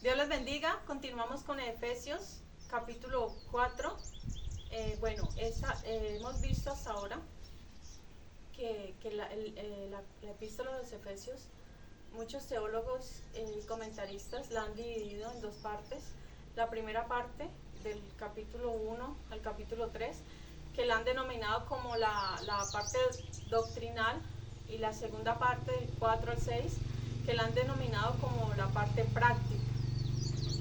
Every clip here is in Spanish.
Dios les bendiga. Continuamos con Efesios capítulo 4. Hemos visto hasta ahora que la epístola de los Efesios, muchos teólogos y comentaristas la han dividido en dos partes. La primera parte, del capítulo 1 al capítulo 3, que la han denominado como la parte doctrinal, y la segunda parte, del 4 al 6, que la han denominado como la parte práctica.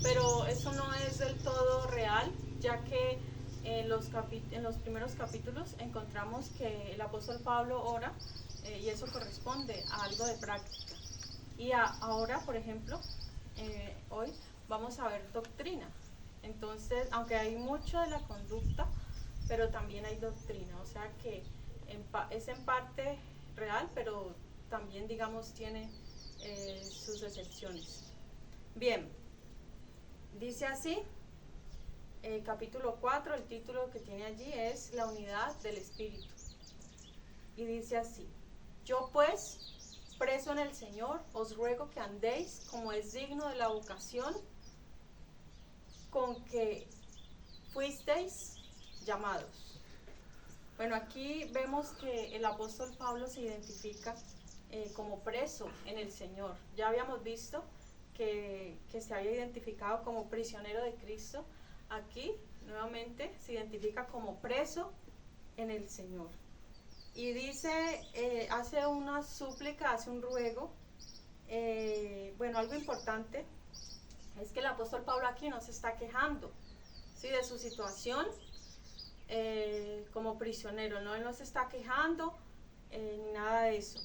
Pero eso no es del todo real, ya que en los primeros capítulos encontramos que el apóstol Pablo ora, y eso corresponde a algo de práctica. Y ahora, por ejemplo, hoy vamos a ver doctrina. Entonces, aunque hay mucho de la conducta, pero también hay doctrina, o sea que es en parte real, pero también, digamos, tiene sus excepciones. Bien, dice así, capítulo 4, el título que tiene allí es La unidad del Espíritu. Y dice así: yo pues, preso en el Señor, os ruego que andéis como es digno de la vocación con que fuisteis llamados. Bueno, aquí vemos que el apóstol Pablo se identifica como preso en el Señor. Ya habíamos visto que se había identificado como prisionero de Cristo. Aquí nuevamente se identifica como preso en el Señor. Y dice, hace una súplica, hace un ruego. Algo importante es que el apóstol Pablo aquí no se está quejando, ¿sí?, de su situación como prisionero, ¿no? Él no se está quejando ni nada de eso,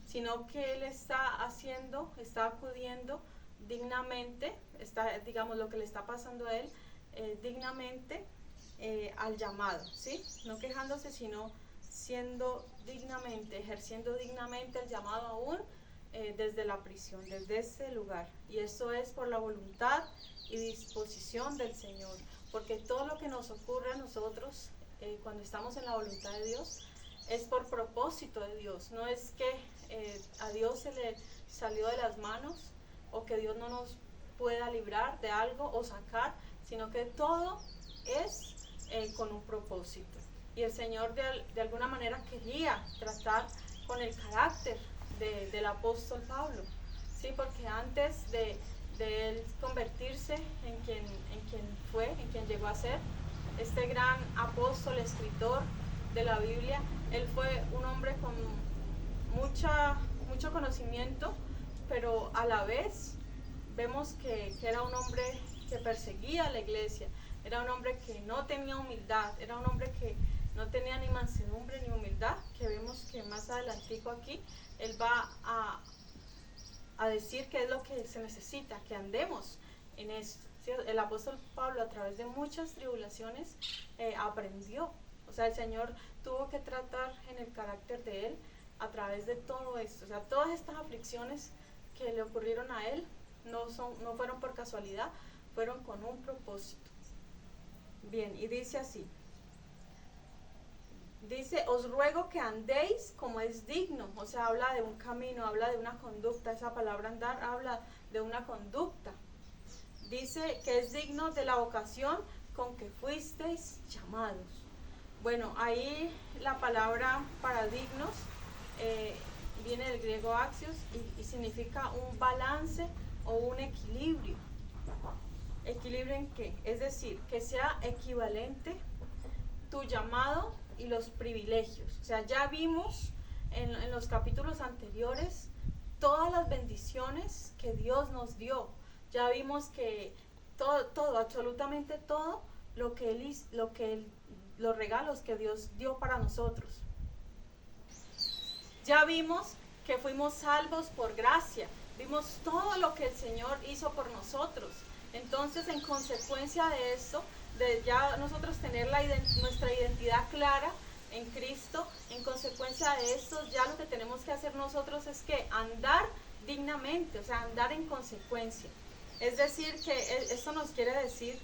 sino que él está acudiendo dignamente, digamos, lo que le está pasando a él, dignamente al llamado, ¿sí? No quejándose, sino siendo dignamente, ejerciendo dignamente el llamado aún desde la prisión, desde ese lugar. Y eso es por la voluntad y disposición del Señor, porque todo lo que nos ocurre a nosotros cuando estamos en la voluntad de Dios es por propósito de Dios. No es que a Dios se le salió de las manos, o que Dios no nos pueda librar de algo o sacar, sino que todo es con un propósito. Y el Señor de alguna manera quería tratar con el carácter del apóstol Pablo, ¿sí? Porque antes de él convertirse en quien llegó a ser este gran apóstol, escritor de la Biblia, él fue un hombre con mucho conocimiento, pero a la vez vemos que era un hombre que perseguía a la iglesia, era un hombre que no tenía humildad, era un hombre que no tenía ni mansedumbre ni humildad, que vemos que más adelantico aquí él va a decir qué es lo que se necesita, que andemos en esto. ¿Sí? El apóstol Pablo, a través de muchas tribulaciones, aprendió. O sea, el Señor tuvo que tratar en el carácter de él a través de todo esto. O sea, todas estas aflicciones que le ocurrieron a él no fueron por casualidad, fueron con un propósito. Bien, y dice así. Dice, os ruego que andéis como es digno. O sea, habla de un camino, habla de una conducta. Esa palabra andar habla de una conducta. Dice que es digno de la vocación con que fuisteis llamados. Bueno, ahí la palabra para dignos viene del griego axios y significa un balance o un equilibrio. ¿Equilibrio en qué? Es decir, que sea equivalente tu llamado y los privilegios. O sea, ya vimos en los capítulos anteriores todas las bendiciones que Dios nos dio. Ya vimos que todo, absolutamente todo los regalos que Dios dio para nosotros. Ya vimos que fuimos salvos por gracia. Vimos todo lo que el Señor hizo por nosotros. Entonces, en consecuencia de esto, de ya nosotros tener nuestra identidad clara en Cristo, en consecuencia de esto, ya lo que tenemos que hacer nosotros es que andar dignamente, o sea, andar en consecuencia. Es decir, que esto nos quiere decir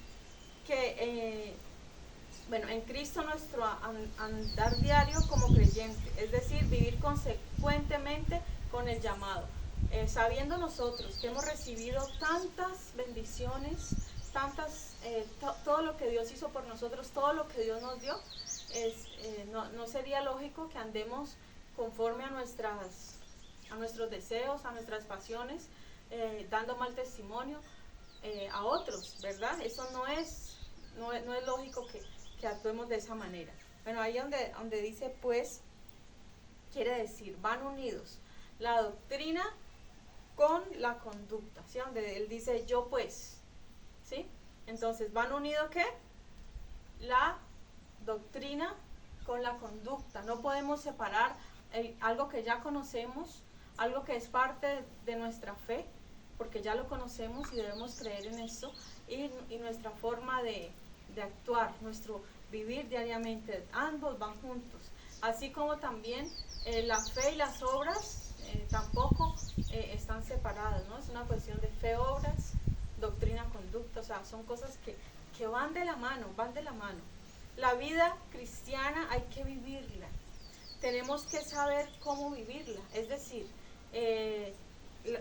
que, en Cristo nuestro andar diario como creyente, es decir, vivir consecuentemente con el llamado. sabiendo nosotros que hemos recibido tantas bendiciones, todo lo que Dios hizo por nosotros, todo lo que Dios nos dio, no sería lógico que andemos conforme a nuestros deseos, a nuestras pasiones, dando mal testimonio a otros, ¿verdad? Eso no es lógico que actuemos de esa manera. Bueno, ahí donde dice pues, quiere decir, van unidos la doctrina con la conducta, ¿sí? Donde él dice yo pues, ¿sí? Entonces, ¿van unidos qué? La doctrina con la conducta. No podemos separar algo que ya conocemos, algo que es parte de nuestra fe, porque ya lo conocemos y debemos creer en esto, y nuestra forma de actuar, nuestro vivir diariamente, ambos van juntos. Así como también la fe y las obras tampoco están separadas, ¿no? Es una cuestión de fe, obras, doctrina, conducta, o sea, son cosas que van de la mano, van de la mano. La vida cristiana hay que vivirla, tenemos que saber cómo vivirla, es decir,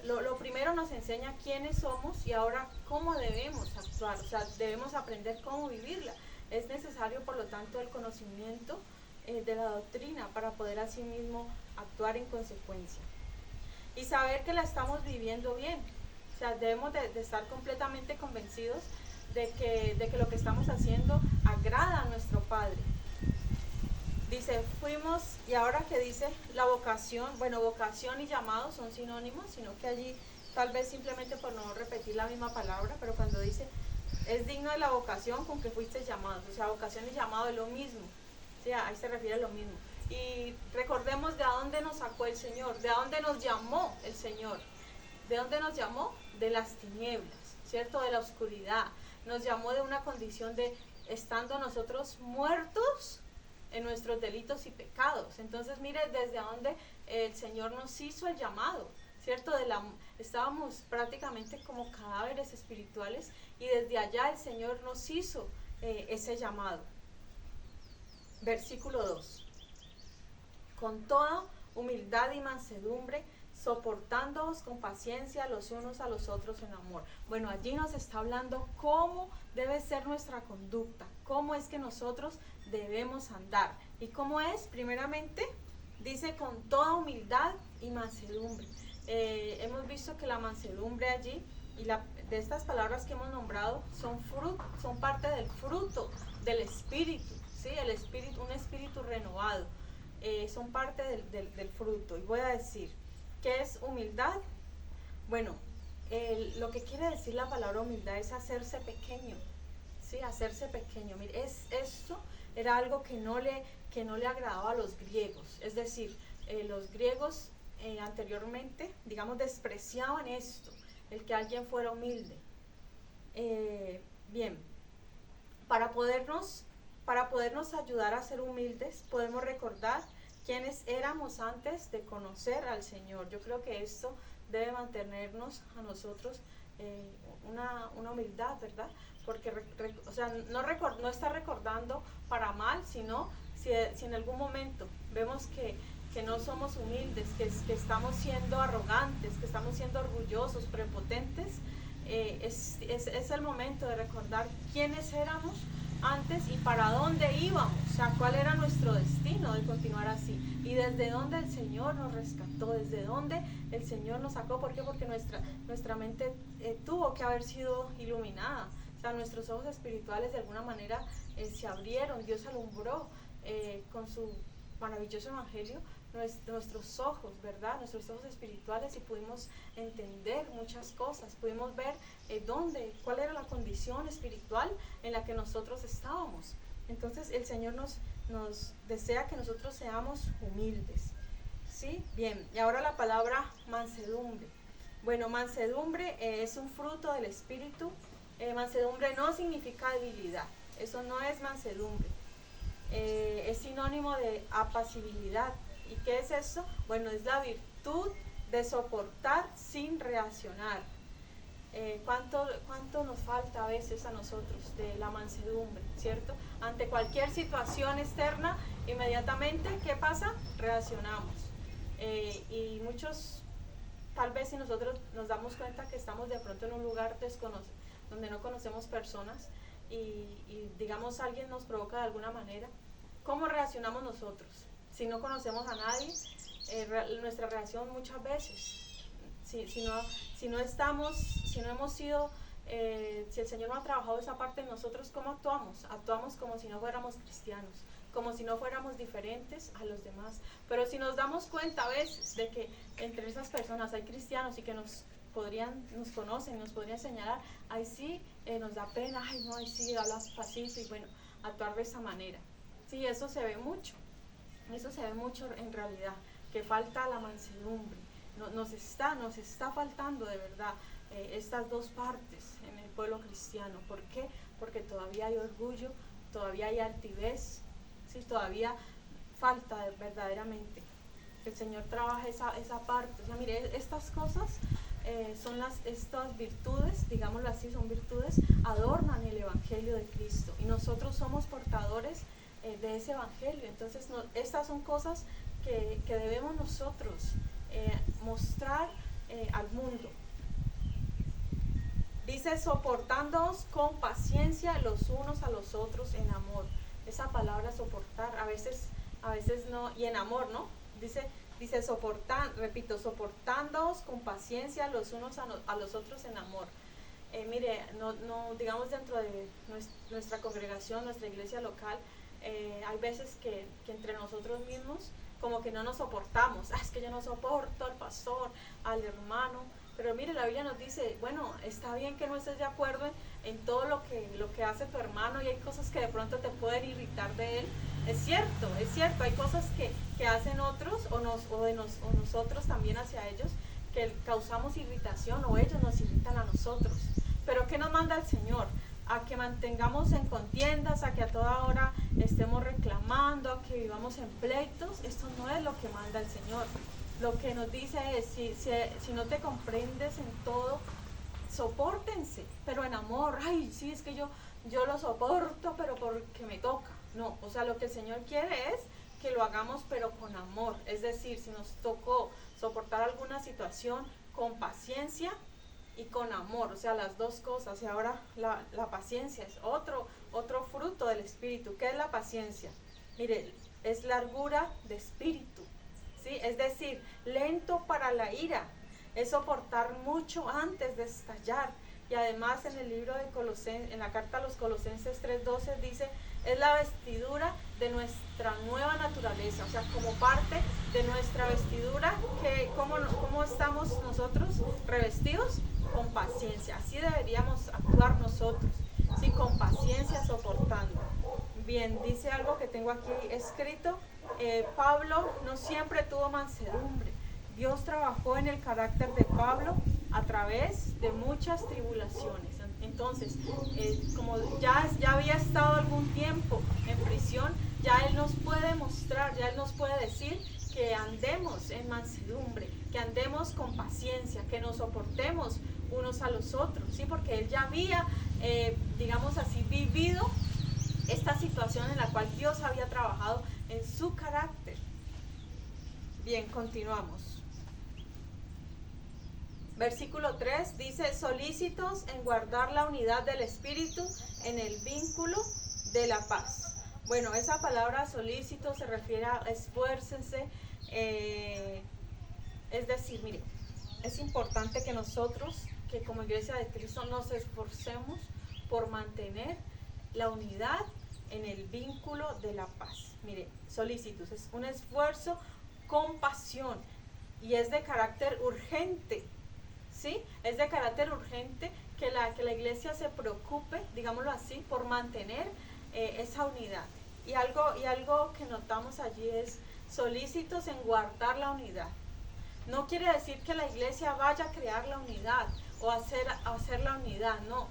lo primero nos enseña quiénes somos y ahora cómo debemos actuar, o sea, debemos aprender cómo vivirla. Es necesario, por lo tanto, el conocimiento de la doctrina para poder asimismo actuar en consecuencia. Y saber que la estamos viviendo bien. O sea, debemos de estar completamente convencidos de que lo que estamos haciendo agrada a nuestro Padre. Dice, fuimos, y ahora que dice la vocación, bueno, vocación y llamado son sinónimos, sino que allí tal vez simplemente por no repetir la misma palabra, pero cuando dice, es digno de la vocación con que fuiste llamados, o sea, vocación y llamado es lo mismo, ¿sí? Ahí se refiere a lo mismo. Y recordemos de a dónde nos sacó el Señor, de a dónde nos llamó el Señor. ¿De dónde nos llamó? De las tinieblas, ¿cierto? De la oscuridad. Nos llamó de una condición de estando nosotros muertos en nuestros delitos y pecados. Entonces, mire desde dónde el Señor nos hizo el llamado, ¿cierto? Estábamos prácticamente como cadáveres espirituales y desde allá el Señor nos hizo ese llamado. Versículo 2. Con toda humildad y mansedumbre, soportándoos con paciencia los unos a los otros en amor. Bueno, allí nos está hablando cómo debe ser nuestra conducta, cómo es que nosotros debemos andar. ¿Y cómo es? Primeramente, dice con toda humildad y mansedumbre. Hemos visto que la mansedumbre allí, y de estas palabras que hemos nombrado, son parte del fruto del Espíritu, ¿sí? El Espíritu, un espíritu renovado. Son parte del fruto. Y voy a decir, ¿qué es humildad? Bueno, lo que quiere decir la palabra humildad es hacerse pequeño, ¿sí? Hacerse pequeño. Mire, esto era algo que no le agradaba a los griegos. Es decir, los griegos anteriormente, digamos, despreciaban esto, el que alguien fuera humilde. Bien, para podernos ayudar a ser humildes, podemos recordar quiénes éramos antes de conocer al Señor. Yo creo que esto debe mantenernos a nosotros una humildad, ¿verdad? Porque o sea, no está recordando para mal, sino si en algún momento vemos que no somos humildes, que estamos siendo arrogantes, que estamos siendo orgullosos, prepotentes, es el momento de recordar quiénes éramos antes y para dónde íbamos, o sea, cuál era nuestro destino de continuar así y desde dónde el Señor nos rescató, desde dónde el Señor nos sacó. ¿Por qué? Porque nuestra mente tuvo que haber sido iluminada, o sea, nuestros ojos espirituales de alguna manera se abrieron, Dios alumbró con su maravilloso evangelio nuestros ojos, ¿verdad? Nuestros ojos espirituales, y pudimos entender muchas cosas, pudimos ver cuál era la condición espiritual en la que nosotros estábamos. Entonces el Señor nos desea que nosotros seamos humildes, ¿sí? Bien, y ahora la palabra mansedumbre. Bueno, mansedumbre es un fruto del Espíritu. Mansedumbre no significa debilidad, eso no es mansedumbre. Es sinónimo de apacibilidad. ¿Y qué es eso? Bueno, es la virtud de soportar sin reaccionar. ¿Cuánto nos falta a veces a nosotros de la mansedumbre, ¿cierto? Ante cualquier situación externa, inmediatamente, ¿qué pasa? Reaccionamos. Y muchos tal vez si nosotros nos damos cuenta que estamos de pronto en un lugar donde no conocemos personas y digamos alguien nos provoca de alguna manera, ¿cómo reaccionamos nosotros? Si no conocemos a nadie, nuestra reacción muchas veces, si no hemos sido, si el Señor no ha trabajado esa parte en nosotros, ¿cómo actuamos? Actuamos como si no fuéramos cristianos, como si no fuéramos diferentes a los demás. Pero si nos damos cuenta a veces de que entre esas personas hay cristianos y que nos conocen, nos podrían señalar, ahí sí nos da pena, ay no, ahí sí hablas pasito y bueno, actuar de esa manera. Sí, eso se ve mucho en realidad, que falta la mansedumbre. Nos está faltando de verdad estas dos partes en el pueblo cristiano. ¿Por qué? Porque todavía hay orgullo, todavía hay altivez, ¿sí? Todavía falta verdaderamente que el Señor trabaje esa parte. O sea, mire, estas cosas estas virtudes, digámoslo así, son virtudes, adornan el Evangelio de Cristo y nosotros somos portadores de ese Evangelio. Entonces estas son cosas que debemos nosotros mostrar al mundo. Dice, soportándoos con paciencia los unos a los otros en amor. Esa palabra soportar, a veces no, y en amor, ¿no? Dice soportándoos con paciencia los unos a los otros en amor. Mire, no digamos dentro de nuestra congregación, nuestra iglesia local, hay veces que entre nosotros mismos como que no nos soportamos. Es que yo no soporto al pastor, al hermano. Pero mire, la Biblia nos dice, bueno, está bien que no estés de acuerdo en todo lo que hace tu hermano y hay cosas que de pronto te pueden irritar de él. Es cierto, hay cosas que hacen otros o nosotros también hacia ellos que causamos irritación o ellos nos irritan a nosotros. Pero ¿qué nos manda el Señor? A que mantengamos en contiendas, a que a toda hora estemos reclamando, a que vivamos en pleitos. Esto no es lo que manda el Señor. Lo que nos dice es, si no te comprendes en todo, sopórtense, pero en amor. Ay, sí, es que yo lo soporto, pero porque me toca. No, o sea, lo que el Señor quiere es que lo hagamos, pero con amor. Es decir, si nos tocó soportar alguna situación, con paciencia y con amor. O sea, las dos cosas. Y ahora la paciencia es otro fruto del Espíritu. ¿Qué es la paciencia? Mire, es largura de espíritu. ¿Sí? Es decir, lento para la ira, es soportar mucho antes de estallar. Y además en el libro de Colosenses, en la carta a los Colosenses 3:12 dice, es la vestidura de nuestra nueva naturaleza, o sea, como parte de nuestra vestidura, ¿cómo estamos nosotros revestidos? Con paciencia. Así deberíamos actuar nosotros, ¿sí? Con paciencia, soportando. Bien, dice algo que tengo aquí escrito. Pablo no siempre tuvo mansedumbre. Dios trabajó en el carácter de Pablo a través de muchas tribulaciones. Entonces, como ya había estado algún tiempo en prisión, ya Él nos puede mostrar, ya Él nos puede decir que andemos en mansedumbre, que andemos con paciencia, que nos soportemos unos a los otros, ¿sí? Porque Él ya había, digamos así, vivido esta situación en la cual Dios había trabajado en su carácter. Bien, continuamos. Versículo 3 dice, solícitos en guardar la unidad del Espíritu en el vínculo de la paz. Bueno, esa palabra solícito se refiere a esfuércense, es decir, mire, es importante que nosotros, que como Iglesia de Cristo nos esforcemos por mantener la unidad en el vínculo de la paz. Mire, solícitos es un esfuerzo con pasión y es de carácter urgente, ¿sí? Es de carácter urgente que la iglesia se preocupe, digámoslo así, por mantener esa unidad. Y algo que notamos allí es solícitos en guardar la unidad. No quiere decir que la iglesia vaya a crear la unidad o hacer la unidad, no.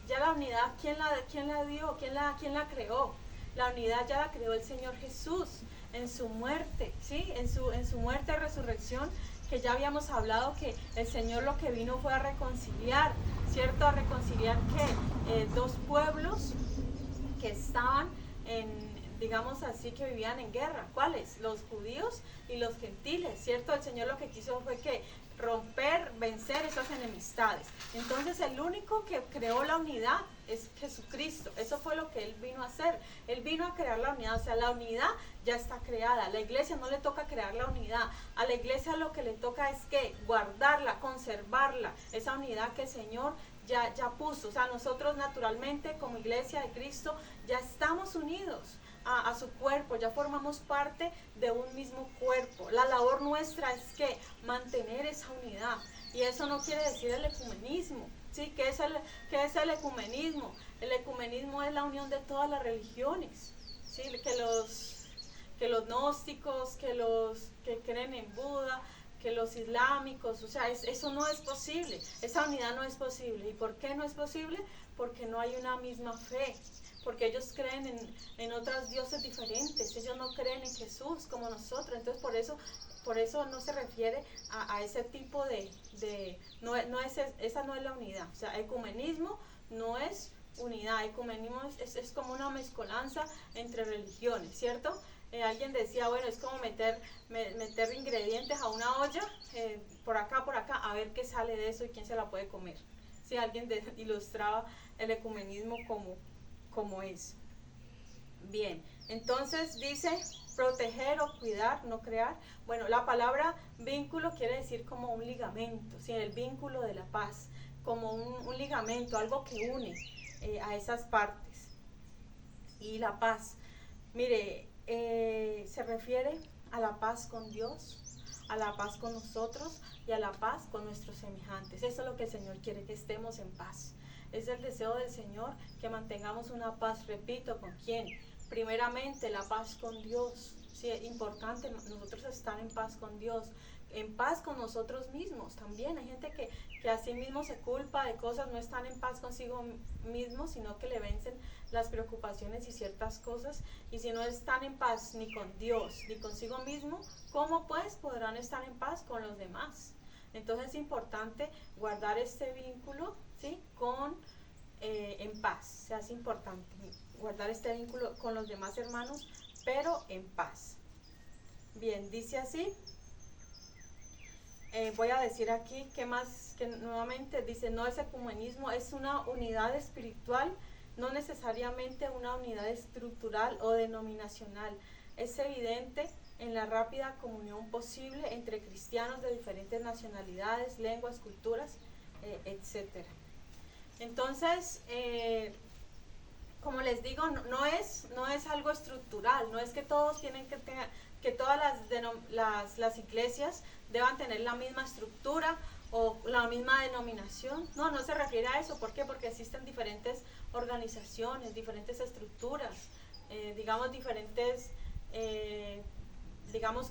Ya la unidad, ¿quién la dio? ¿Quién la creó? La unidad ya la creó el Señor Jesús en su muerte, ¿sí? En su muerte y resurrección, que ya habíamos hablado que el Señor lo que vino fue a reconciliar, ¿cierto? A reconciliar que dos pueblos que estaban digamos así, que vivían en guerra. ¿Cuáles? Los judíos y los gentiles, ¿cierto? El Señor lo que quiso fue que romper, vencer esas enemistades. Entonces el único que creó la unidad es Jesucristo. Eso fue lo que Él vino a hacer. Él vino a crear la unidad, o sea, la unidad ya está creada. A la iglesia no le toca crear la unidad. A la iglesia lo que le toca es que guardarla, conservarla, esa unidad que el Señor ya puso. O sea, nosotros naturalmente como iglesia de Cristo ya estamos unidos a su cuerpo, ya formamos parte de un mismo cuerpo. La labor nuestra es que mantener esa unidad, y eso no quiere decir el ecumenismo, ¿sí? ¿Qué es el ecumenismo? El ecumenismo es la unión de todas las religiones, ¿sí? Que los gnósticos, que los que creen en Buda, que los islámicos, o sea, eso no es posible, esa unidad no es posible. ¿Y por qué no es posible? Porque no hay una misma fe, porque ellos creen en otros dioses diferentes, ellos no creen en Jesús como nosotros. Entonces por eso no se refiere a ese tipo esa no es la unidad. O sea, ecumenismo no es unidad, ecumenismo es como una mezcolanza entre religiones, ¿cierto? Alguien decía, bueno, es como meter ingredientes a una olla, por acá, a ver qué sale de eso y quién se la puede comer. Sí, alguien ilustraba el ecumenismo como es. Bien, entonces dice proteger o cuidar, no crear. Bueno, la palabra vínculo quiere decir como un ligamento, ¿sí? El vínculo de la paz, como un ligamento, algo que une a esas partes. Y la paz, mire, se refiere a la paz con Dios, a la paz con nosotros y a la paz con nuestros semejantes. Eso es lo que el Señor quiere, que estemos en paz. Es el deseo del Señor que mantengamos una paz, repito, ¿con quién? Primeramente la paz con Dios. Sí, es importante nosotros estar en paz con Dios, en paz con nosotros mismos también. Hay gente que a sí mismo se culpa de cosas, no están en paz consigo mismos, sino que le vencen las preocupaciones y ciertas cosas. Y si no están en paz ni con Dios ni consigo mismo, ¿cómo pues podrán estar en paz con los demás? Entonces es importante guardar este vínculo, ¿sí? En paz. O sea, es importante guardar este vínculo con los demás hermanos, pero en paz. Bien, dice así. Voy a decir aquí que más, que nuevamente dice, no es ecumenismo, es una unidad espiritual, no necesariamente una unidad estructural o denominacional. Es evidente en la rápida comunión posible entre cristianos de diferentes nacionalidades, lenguas, culturas, etc. Entonces, como les digo, no es algo estructural, no es que todos tienen que todas las iglesias deban tener la misma estructura o la misma denominación. No se refiere a eso. ¿Por qué? Porque existen diferentes organizaciones, diferentes estructuras, digamos diferentes, digamos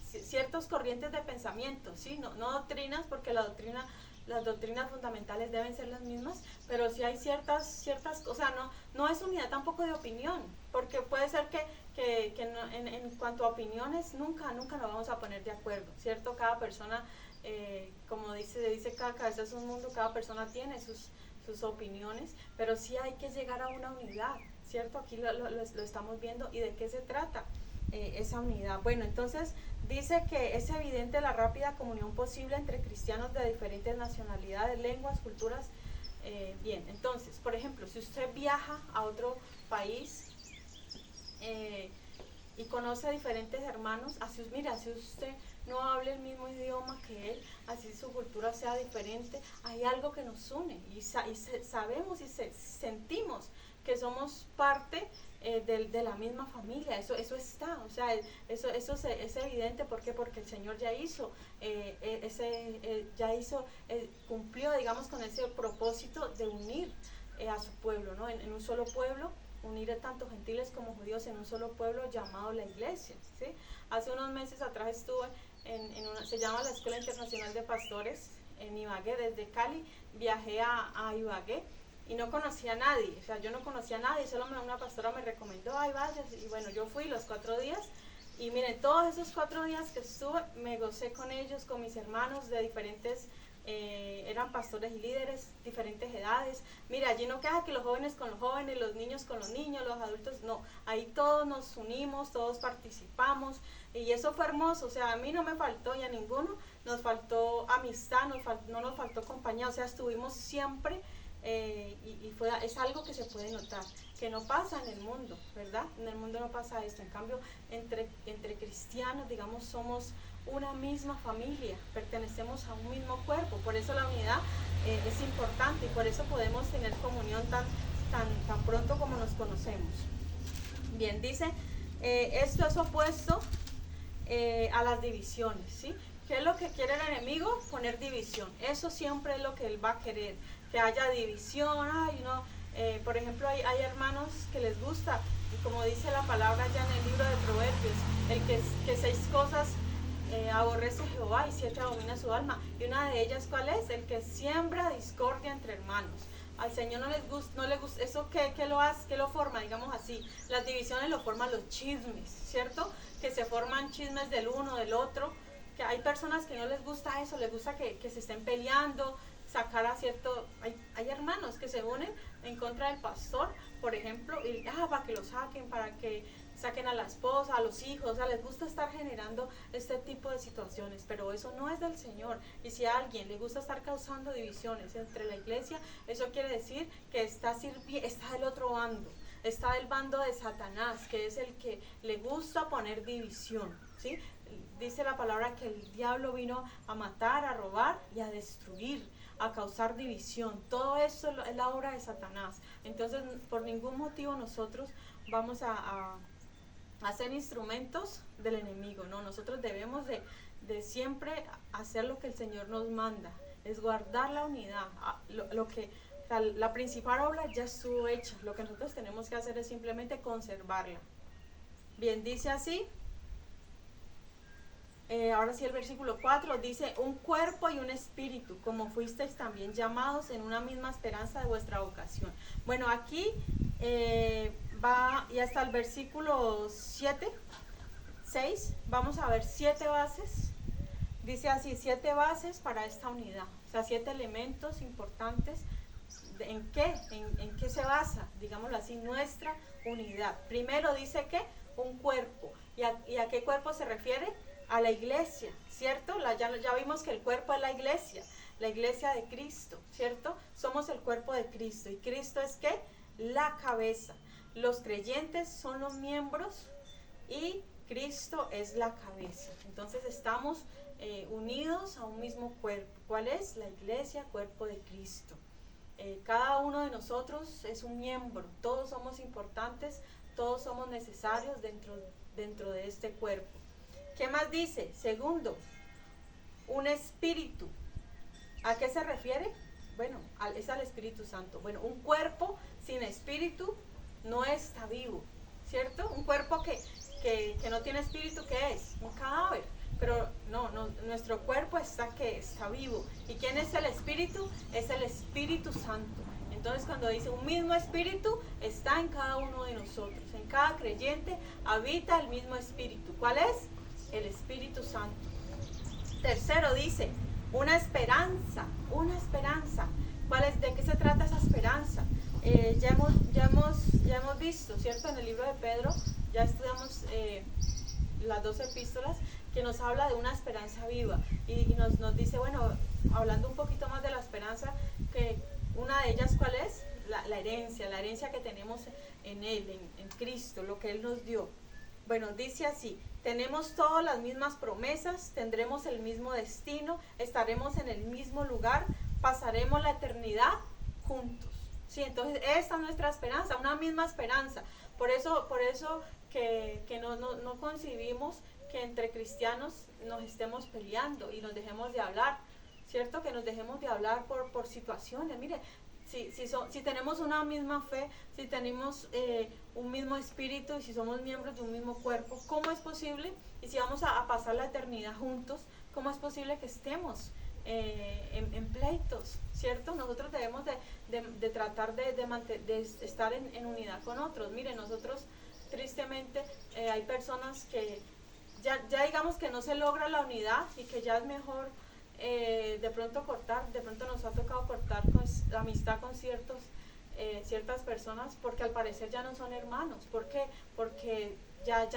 ciertos corrientes de pensamiento, ¿sí? No doctrinas, porque las doctrinas fundamentales deben ser las mismas, pero sí hay ciertas o sea, no es unidad tampoco de opinión, porque puede ser que en cuanto a opiniones nunca nos vamos a poner de acuerdo, ¿cierto? Cada persona, como dice cada cabeza es un mundo, cada persona tiene sus opiniones, pero sí hay que llegar a una unidad, ¿cierto? Aquí lo estamos viendo. ¿Y de qué se trata esa unidad? Bueno, entonces dice que es evidente la rápida comunión posible entre cristianos de diferentes nacionalidades, lenguas, culturas. Bien, entonces, por ejemplo, si usted viaja a otro país y conoce a diferentes hermanos, así usted no hable el mismo idioma que él, así su cultura sea diferente, hay algo que nos une y sabemos y sentimos que somos parte de la misma familia. Eso está, o sea, eso es evidente. ¿Por qué? Porque el Señor ya cumplió, digamos, con ese propósito de unir a su pueblo, ¿no? En un solo pueblo, unir a tanto gentiles como judíos en un solo pueblo llamado la iglesia, ¿sí? Hace unos meses atrás estuve se llama la Escuela Internacional de Pastores en Ibagué. Desde Cali viajé a Ibagué y no conocía a nadie, o sea, yo no conocía a nadie, solo una pastora me recomendó, ay, vaya, y bueno, yo fui los 4 días, y miren, todos esos 4 días que estuve, me gocé con ellos, con mis hermanos de diferentes eran pastores y líderes, diferentes edades. Mira, allí no queda que los jóvenes con los jóvenes, los niños con los niños, los adultos, no, ahí todos nos unimos, todos participamos, y eso fue hermoso. O sea, a mí no me faltó, y a ninguno nos faltó amistad, no nos faltó compañía, o sea, estuvimos siempre, es algo que se puede notar, que no pasa en el mundo, ¿verdad? En el mundo no pasa esto. En cambio, entre cristianos, digamos, somos una misma familia, pertenecemos a un mismo cuerpo. Por eso la unidad es importante, y por eso podemos tener comunión tan pronto como nos conocemos. Bien, dice, esto es opuesto a las divisiones, ¿sí? ¿Qué es lo que quiere el enemigo? Poner división. Eso siempre es lo que él va a querer, que haya división. Por ejemplo, hay hermanos que les gusta, y como dice la palabra ya en el libro de Proverbios, que 6 cosas aborrece Jehová y 7 abomina su alma. Y una de ellas, ¿cuál es? El que siembra discordia entre hermanos. Al Señor no le gusta eso. ¿Qué lo forma? Digamos así, las divisiones lo forman los chismes, ¿cierto? Que se forman chismes del uno, del otro, que hay personas que no les gusta eso, les gusta que se estén peleando, sacar a cierto... Hay hermanos que se unen en contra del pastor, por ejemplo, y para que lo saquen, para que saquen a la esposa, a los hijos. O sea, les gusta estar generando este tipo de situaciones, pero eso no es del Señor. Y si a alguien le gusta estar causando divisiones entre la iglesia, eso quiere decir que está del otro bando, está del bando de Satanás, que es el que le gusta poner división, ¿sí? Dice la palabra que el diablo vino a matar, a robar y a destruir, a causar división. Todo eso es la obra de Satanás. Entonces, por ningún motivo nosotros vamos a ser instrumentos del enemigo, ¿no? Nosotros debemos de siempre hacer lo que el Señor nos manda, es guardar la unidad. La principal obra ya estuvo hecha, lo que nosotros tenemos que hacer es simplemente conservarla. Bien, dice así, ahora sí el versículo 4 dice, un cuerpo y un espíritu, como fuisteis también llamados en una misma esperanza de vuestra vocación. Bueno, aquí va y hasta el versículo 6, vamos a ver 7 bases. Dice así, 7 bases para esta unidad, o sea, 7 elementos importantes. ¿En qué se basa, digámoslo así, nuestra unidad? Primero dice que un cuerpo. ¿Y a qué cuerpo se refiere? A la iglesia, ¿cierto? Ya vimos que el cuerpo es la iglesia de Cristo, ¿cierto? Somos el cuerpo de Cristo. ¿Y Cristo es qué? La cabeza. Los creyentes son los miembros y Cristo es la cabeza. Entonces estamos unidos a un mismo cuerpo. ¿Cuál es? La iglesia, cuerpo de Cristo. Cada uno de nosotros es un miembro, todos somos importantes, todos somos necesarios dentro de este cuerpo. ¿Qué más dice? Segundo, un espíritu. ¿A qué se refiere? Bueno, es al Espíritu Santo. Bueno, un cuerpo sin espíritu no está vivo, ¿cierto? Un cuerpo que no tiene espíritu, ¿qué es? Un cadáver. Pero no, nuestro cuerpo está vivo. ¿Y quién es el Espíritu? Es el Espíritu Santo. Entonces, cuando dice un mismo Espíritu, está en cada uno de nosotros. En cada creyente habita el mismo Espíritu. ¿Cuál es? El Espíritu Santo. Tercero dice, una esperanza. ¿De qué se trata esa esperanza? Ya hemos visto, ¿cierto? En el libro de Pedro, ya estudiamos las 2 epístolas, que nos habla de una esperanza viva, y nos dice, bueno, hablando un poquito más de la esperanza, que una de ellas, ¿cuál es? La herencia que tenemos en Él, en Cristo, lo que Él nos dio. Bueno, dice así, tenemos todas las mismas promesas, tendremos el mismo destino, estaremos en el mismo lugar, pasaremos la eternidad juntos. Sí, entonces esta es nuestra esperanza, una misma esperanza. Por eso que no concibimos que entre cristianos nos estemos peleando y nos dejemos de hablar, ¿cierto? Que nos dejemos de hablar por situaciones. Mire, si tenemos una misma fe, si tenemos un mismo espíritu y si somos miembros de un mismo cuerpo, ¿cómo es posible? Y si vamos a pasar la eternidad juntos, ¿cómo es posible que estemos en pleitos, ¿cierto? Nosotros debemos de tratar de estar en unidad con otros. Mire, nosotros tristemente hay personas que ya digamos que no se logra la unidad y que ya es mejor de pronto nos ha tocado cortar la amistad con ciertas personas porque al parecer ya no son hermanos. ¿Por qué? Porque ya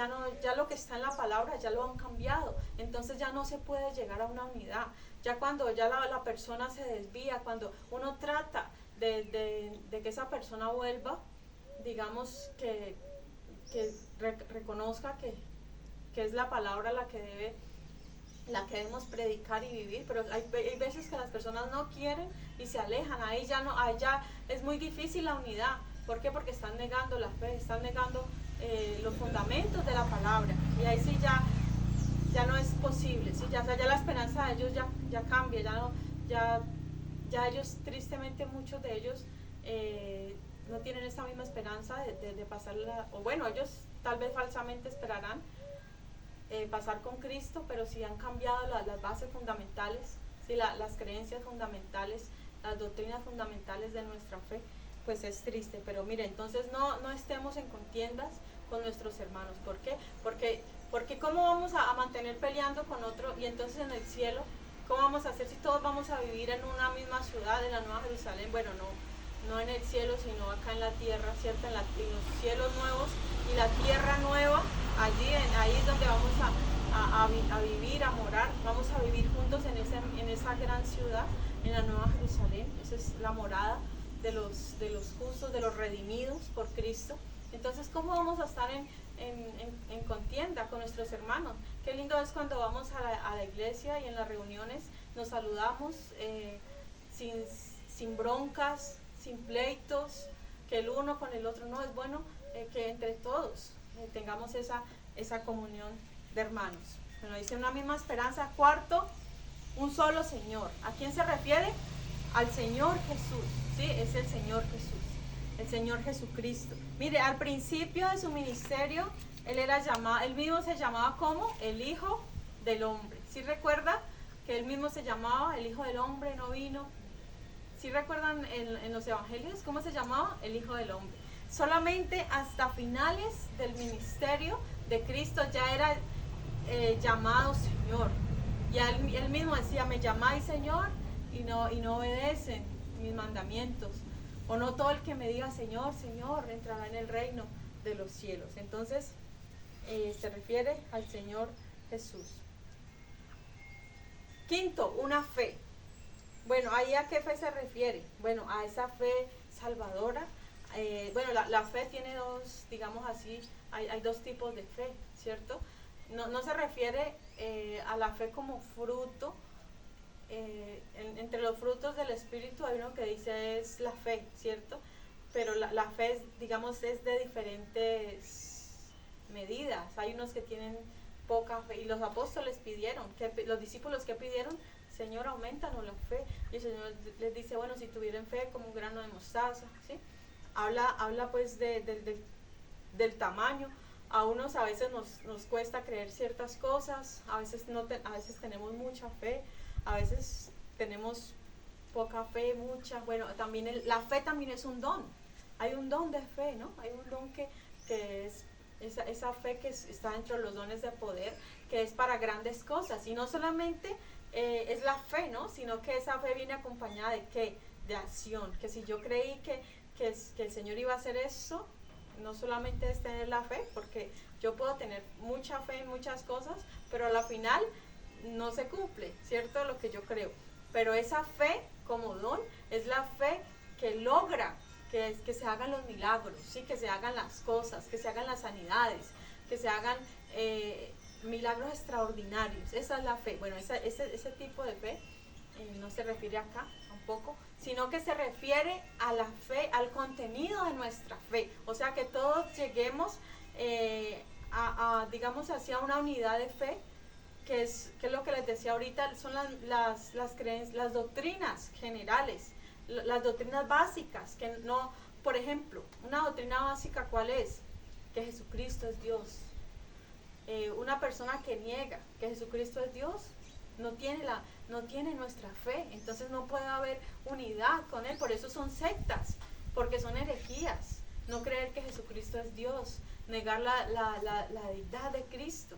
lo que está en la palabra ya lo han cambiado, entonces ya no se puede llegar a una unidad. Ya cuando ya la persona se desvía, cuando uno trata de que esa persona vuelva, digamos que reconozca que es la palabra la que debemos predicar y vivir, pero hay veces que las personas no quieren y se alejan. Ahí ya es muy difícil la unidad. ¿Por qué? Porque están negando la fe, están negando los fundamentos de la palabra, y ahí sí ya no es posible, ¿sí? Ya la esperanza de ellos ya cambia, ya ellos, tristemente muchos de ellos no tienen esta misma esperanza de pasarla, o bueno, ellos tal vez falsamente esperarán pasar con Cristo, pero si han cambiado las bases fundamentales, ¿sí? Las creencias fundamentales, las doctrinas fundamentales de nuestra fe, pues es triste. Pero mire, entonces no estemos en contiendas con nuestros hermanos. ¿Por qué? Porque ¿cómo vamos a mantener peleando con otro? Y entonces en el cielo, ¿cómo vamos a hacer si todos vamos a vivir en una misma ciudad, en la Nueva Jerusalén? Bueno, no en el cielo, sino acá en la tierra, ¿cierto? En los cielos nuevos y la tierra nueva, ahí es donde vamos a vivir, a morar. Vamos a vivir juntos en esa gran ciudad, en la Nueva Jerusalén. Esa es la morada de los justos, de los redimidos por Cristo. Entonces, ¿cómo vamos a estar en contienda con nuestros hermanos? Qué lindo es cuando vamos a la iglesia y en las reuniones nos saludamos sin broncas, sin pleitos, que el uno con el otro. No, es bueno que entre todos tengamos esa comunión de hermanos. Bueno, dice una misma esperanza. Cuarto, un solo Señor. ¿A quién se refiere? Al Señor Jesús. Sí, es el Señor Jesús, el Señor Jesucristo. Mire, al principio de su ministerio, él mismo se llamaba como el Hijo del Hombre. ¿Sí recuerda que él mismo se llamaba el Hijo del Hombre? No vino. ¿Sí recuerdan en los evangelios cómo se llamaba? El Hijo del Hombre. Solamente hasta finales del ministerio de Cristo ya era llamado Señor. Y él mismo decía, me llamáis Señor y no obedecen mis mandamientos. O no todo el que me diga Señor, Señor, entrará en el reino de los cielos. Entonces, se refiere al Señor Jesús. Quinto, una fe. Bueno, ¿ahí a qué fe se refiere? Bueno, a esa fe salvadora. Bueno, la fe tiene dos, digamos así, hay dos tipos de fe, ¿cierto? No se refiere a la fe como fruto. Entre los frutos del Espíritu hay uno que dice es la fe, ¿cierto? Pero la fe, digamos, es de diferentes medidas. Hay unos que tienen poca fe, y los apóstoles pidieron, los discípulos que pidieron, Señor, aumentanos la fe. Y el Señor les dice, bueno, si tuvieran fe como un grano de mostaza, ¿sí? Habla pues del tamaño. A unos a veces nos cuesta creer ciertas cosas, a veces tenemos mucha fe, a veces tenemos poca fe, mucha. Bueno, también la fe también es un don. Hay un don de fe, ¿no? Hay un don que es esa fe que está dentro de los dones de poder, que es para grandes cosas. Y no solamente es la fe, ¿no? Sino que esa fe viene acompañada de ¿qué? De acción. Que si yo creí que el Señor iba a hacer eso, no solamente es tener la fe, porque yo puedo tener mucha fe en muchas cosas, pero a la final no se cumple, ¿cierto? Lo que yo creo. Pero esa fe como don es la fe que logra que se hagan los milagros, ¿sí? Que se hagan las cosas, que se hagan las sanidades, que se hagan milagros extraordinarios. Esa es la fe. Bueno, ese tipo de fe no se refiere acá tampoco, sino que se refiere a la fe, al contenido de nuestra fe. O sea, que todos lleguemos digamos, hacia una unidad de fe, que es lo que les decía ahorita, son las creencias, las doctrinas generales, las doctrinas básicas, que no, por ejemplo, una doctrina básica, ¿cuál es? Que Jesucristo es Dios. Una persona que niega que Jesucristo es Dios no tiene nuestra fe, entonces no puede haber unidad con Él. Por eso son sectas, porque son herejías. No creer que Jesucristo es Dios, negar la deidad de Cristo.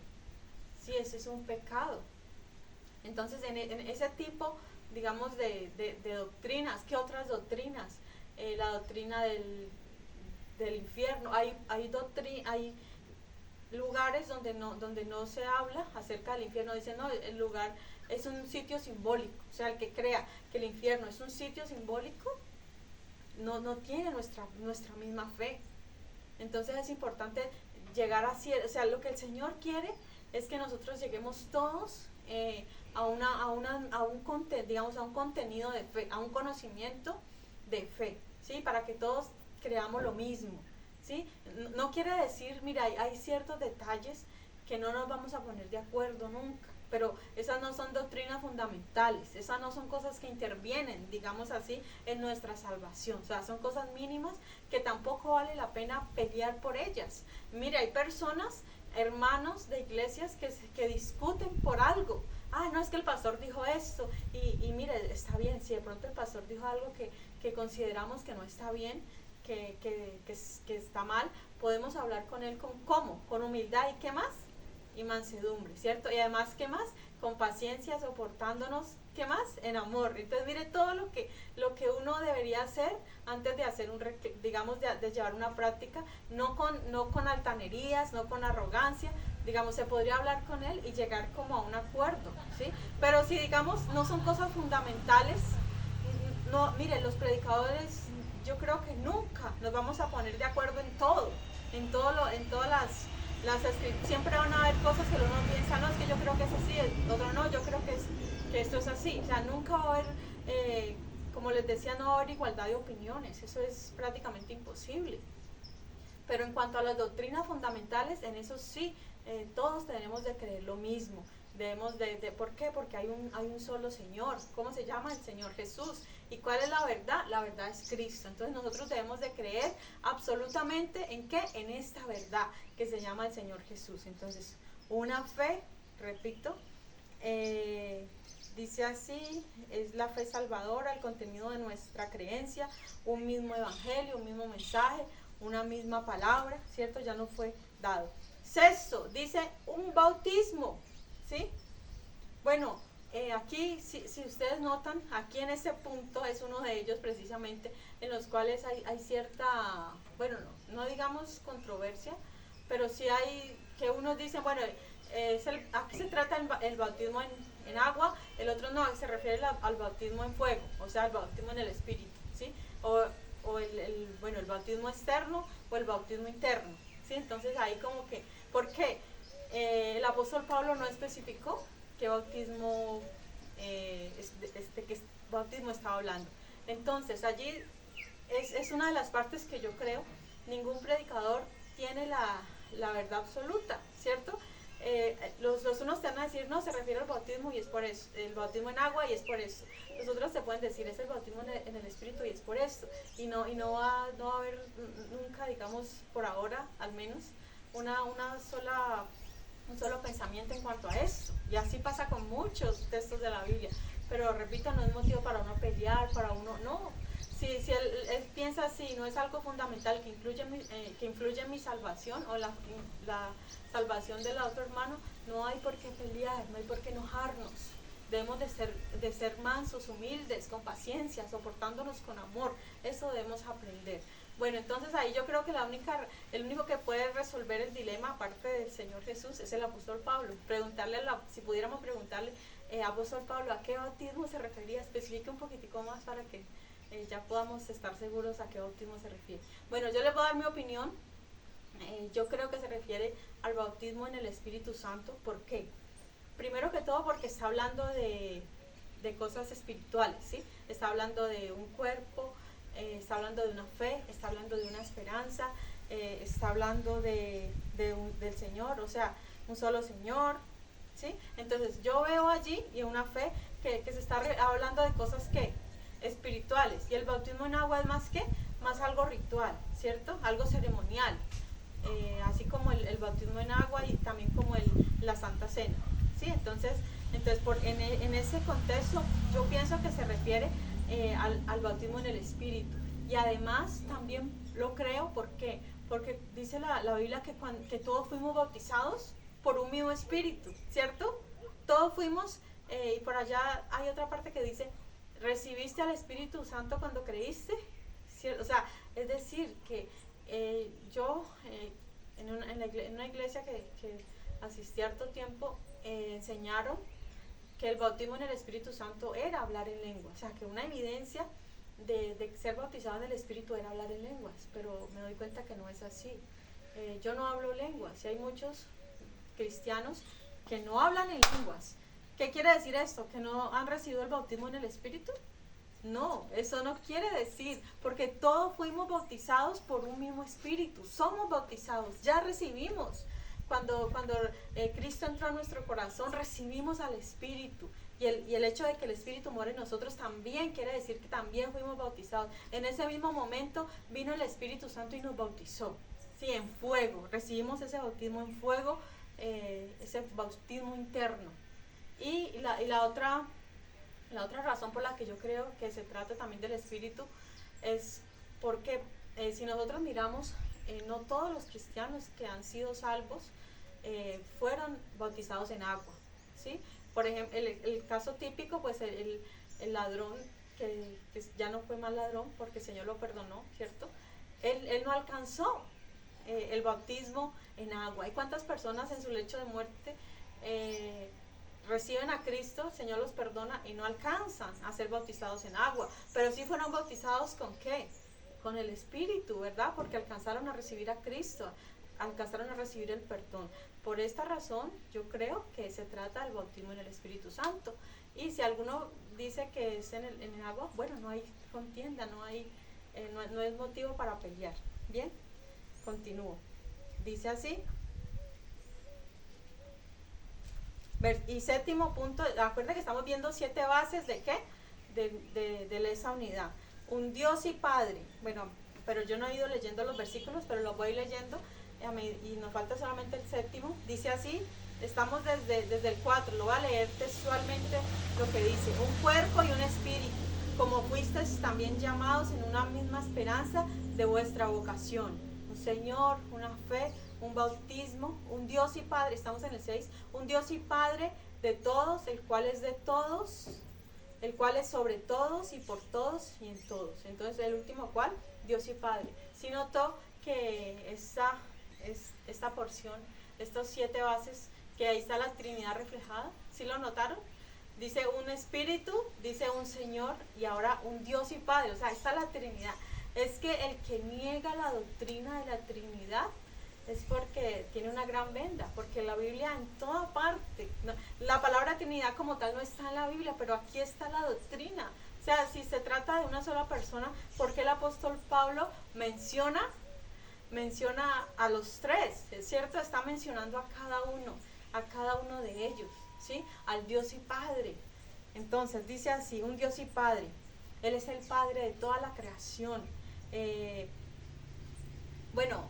Sí, ese es un pecado. Entonces, en ese tipo, digamos, de doctrinas, ¿qué otras doctrinas? La doctrina del infierno. Hay lugares donde no se habla acerca del infierno. Dicen, no, el lugar es un sitio simbólico. O sea, el que crea que el infierno es un sitio simbólico, no tiene nuestra misma fe. Entonces es importante llegar así, o sea, lo que el Señor quiere es que nosotros lleguemos todos a un contenido de fe, a un conocimiento de fe, ¿sí? Para que todos creamos lo mismo, ¿sí? No quiere decir, mira, hay ciertos detalles que no nos vamos a poner de acuerdo nunca, pero esas no son doctrinas fundamentales, esas no son cosas que intervienen, digamos así, en nuestra salvación. O sea, son cosas mínimas que tampoco vale la pena pelear por ellas. Mire, hay personas, hermanos de iglesias que discuten por algo. Ah, no, es que el pastor dijo esto, y mire, está bien, si de pronto el pastor dijo algo que consideramos que no está bien, que está mal, podemos hablar con él ¿cómo? Con humildad, ¿y qué más? Y mansedumbre, ¿cierto? Y además, ¿qué más? Con paciencia, soportándonos, ¿qué más? En amor. Entonces, mire todo lo que uno debería hacer antes de hacer digamos, de llevar una práctica, no con altanerías, no con arrogancia, digamos, se podría hablar con él y llegar como a un acuerdo, ¿sí? Pero si, digamos, no son cosas fundamentales, no, mire, los predicadores, yo creo que nunca nos vamos a poner de acuerdo en todo, en todas las escrituras. Siempre van a haber cosas que uno piensa, no, es que yo creo que es así, el otro no, yo creo que esto es así. O sea, nunca va a haber, como les decía, no va a haber igualdad de opiniones, eso es prácticamente imposible. Pero en cuanto a las doctrinas fundamentales, en eso sí, todos tenemos de creer lo mismo. ¿Por qué? Porque hay un solo Señor. ¿Cómo se llama? El Señor Jesús. ¿Y cuál es la verdad? La verdad es Cristo. Entonces nosotros debemos de creer absolutamente ¿en qué? En esta verdad que se llama el Señor Jesús. Entonces, una fe, repito, dice así, es la fe salvadora, el contenido de nuestra creencia, un mismo evangelio, un mismo mensaje, una misma palabra, ¿cierto? Ya no fue dado. Sexto, dice un bautismo, ¿sí? Bueno, aquí, si ustedes notan, aquí en este punto es uno de ellos precisamente, en los cuales hay cierta, bueno, no digamos controversia, pero sí hay, que unos dicen, bueno, aquí se trata el bautismo en agua, el otro no, se refiere al bautismo en fuego, o sea, al bautismo en el Espíritu, ¿sí? O el bautismo externo o el bautismo interno, ¿sí? Entonces ahí como que, ¿por qué? El apóstol Pablo no especificó qué bautismo, qué bautismo estaba hablando. Entonces allí es una de las partes que yo creo, ningún predicador tiene la verdad absoluta, ¿cierto? Los unos te van a decir, no, se refiere al bautismo y es por eso, el bautismo en agua y es por eso. Los otros te pueden decir, es el bautismo en el Espíritu y es por esto. Y no va a haber nunca, digamos, por ahora al menos, un solo pensamiento en cuanto a esto. Y así pasa con muchos textos de la Biblia. Pero repito, no es motivo para uno pelear, para uno, no. Si él piensa así, no es algo fundamental que influye en mi salvación o la salvación del otro hermano, no hay por qué pelear, no hay por qué enojarnos. Debemos de ser mansos, humildes, con paciencia, soportándonos con amor. Eso debemos aprender. Bueno, entonces ahí yo creo que el único que puede resolver el dilema, aparte del Señor Jesús, es el apóstol Pablo. Si pudiéramos preguntarle, apóstol Pablo, ¿a qué bautismo se refería? Especifique un poquitico más para que ya podamos estar seguros a qué bautismo se refiere. Bueno, yo les voy a dar mi opinión. Yo creo que se refiere al bautismo en el Espíritu Santo. ¿Por qué? Primero que todo porque está hablando de cosas espirituales, ¿sí? Está hablando de un cuerpo, está hablando de una fe, está hablando de una esperanza, está hablando del Señor, o sea, un solo Señor, ¿sí? Entonces yo veo allí y una fe que se está hablando de cosas que espirituales, y el bautismo en agua es más algo ritual, ¿cierto? Algo ceremonial, así como el bautismo en agua y también como la Santa Cena, ¿sí? Entonces en ese contexto yo pienso que se refiere al bautismo en el Espíritu, y además también lo creo, ¿por qué? Porque dice la Biblia que todos fuimos bautizados por un mismo Espíritu, ¿cierto? Todos fuimos Y por allá hay otra parte que dice, ¿recibiste al Espíritu Santo cuando creíste? ¿Cierto? O sea, es decir, que yo en una iglesia que asistí harto tiempo, enseñaron que el bautismo en el Espíritu Santo era hablar en lengua. O sea, que una evidencia de ser bautizado en el Espíritu era hablar en lenguas, pero me doy cuenta que no es así. Yo no hablo lenguas y hay muchos cristianos que no hablan en lenguas. ¿Qué quiere decir esto? ¿Que no han recibido el bautismo en el Espíritu? No, eso no quiere decir, porque todos fuimos bautizados por un mismo Espíritu, somos bautizados, ya recibimos. Cuando Cristo entró a nuestro corazón, recibimos al Espíritu. Y el hecho de que el Espíritu mora en nosotros también quiere decir que también fuimos bautizados. En ese mismo momento vino el Espíritu Santo y nos bautizó. Sí, en fuego. Recibimos ese bautismo en fuego, ese bautismo interno. Y la otra razón por la que yo creo que se trata también del Espíritu es porque si nosotros miramos, no todos los cristianos que han sido salvos fueron bautizados en agua, ¿sí? Por ejemplo, el caso típico, pues el ladrón, que ya no fue más ladrón porque el Señor lo perdonó, ¿cierto? Él no alcanzó el bautismo en agua. ¿Y cuántas personas en su lecho de muerte reciben a Cristo, el Señor los perdona y no alcanzan a ser bautizados en agua? Pero sí fueron bautizados ¿con qué? Con el Espíritu, ¿verdad? Porque alcanzaron a recibir a Cristo, alcanzaron a recibir el perdón. Por esta razón, yo creo que se trata del bautismo en el Espíritu Santo. Y si alguno dice que es en el agua, bueno, no hay contienda, no es motivo para pelear. Bien, continúo. Dice así. Y séptimo punto, acuérdense que estamos viendo 7 bases de ¿qué? De esa unidad. Un Dios y Padre. Bueno, pero yo no he ido leyendo los versículos, pero los voy leyendo y nos falta solamente el séptimo. Dice así, estamos desde el 4, lo voy a leer textualmente lo que dice. Un cuerpo y un espíritu, como fuisteis también llamados en una misma esperanza de vuestra vocación. Un Señor, una fe, un bautismo, un Dios y Padre, estamos en el 6, un Dios y Padre de todos, el cual es de todos, el cual es sobre todos y por todos y en todos. Entonces el último ¿cuál? Dios y Padre. Si notó que esta porción, estos 7 bases, que ahí está la Trinidad reflejada, ¿sí lo notaron? Dice un Espíritu, dice un Señor y ahora un Dios y Padre, o sea, ahí está la Trinidad. Es que el que niega la doctrina de la Trinidad es porque tiene una gran venda, porque la Biblia en toda parte, la palabra Trinidad como tal no está en la Biblia, pero aquí está la doctrina. O sea, si se trata de una sola persona, ¿por qué el apóstol Pablo menciona a los 3? Es cierto, está mencionando a cada uno de ellos, ¿sí? Al Dios y Padre. Entonces dice así, un Dios y Padre. Él es el Padre de toda la creación. Bueno,